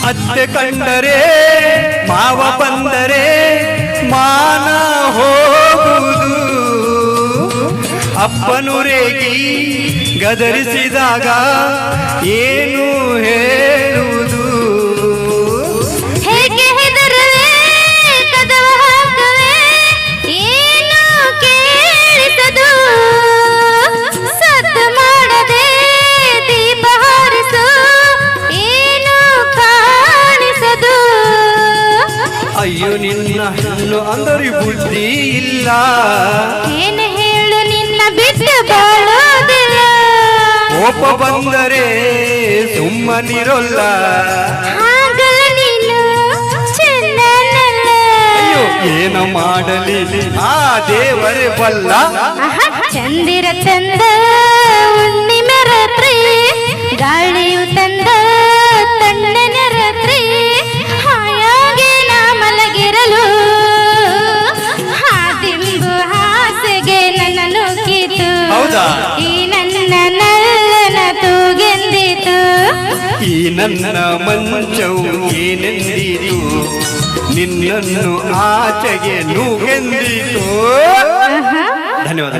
ಅತ್ತೆ ಕಂಡರೆ ಮಾವ ಬಂದರೆ ಮಾನ ಹೋಗುವುದು. ಅಪ್ಪನುರೇಗಿ ಗದರಿಸಿದಾಗ ಏನು ಹೇಳುವುದು. ಹೇಗೆ ಹೆದರುವೆ ಕದವ ಹಾಕುವೆ ಏನು ಕೇಳಿಸದು. ಸದ್ದು ಮಾಡದೆ ದೀಪ ಹಾರಿಸು ಏನು ಕಾಣಿಸದು. ಅಯ್ಯೋ ನಿನ್ನ ಹೆಣ್ಣು ಅಂದರೆ ಬುದ್ಧಿ ಇಲ್ಲ. ಏನು ಹೇಳು ನಿನ್ನ ಬಿಟ್ಟು ಬಾಳೋದಿಲ್ಲ. ಕೋಪ ಬಂದರೆ ಸುಮ್ಮನಿರೋಲ್ಲ. ಹಾಗಲ್ಲ ನೀನು ಚೆನ್ನನಲ್ಲ. ಅಯ್ಯೋ ಏನ ಮಾಡಲಿ ಆ ದೇವರೇ ಬಲ್ಲ. ಚಂದಿರ ತಂದ ಹುಣ್ಣಿಮೆ ರಾತ್ರಿ ಗಾಳಿಯು ತಂದ ತಣ್ಣನ ರಾತ್ರಿ ಹಾಯಾಗಿ ನಾ ಮಲಗಿರಲು ಹಾದಿಂಬು ಹಾಸೆಗೆ ನನ್ನ ನುಗ್ಗಿತು. ಹೌದಾ? ಈ ನನ್ನ ನಲ್ಲನ ತೂಗೆಂದಿತು. ಈ ನನ್ನ ಮಂಚವು ಏನೆಂದಿತು ನಿನ್ನನ್ನು ಆಚೆಗೆ ನೂಗೆಂದಿತು. ಧನ್ಯವಾದ.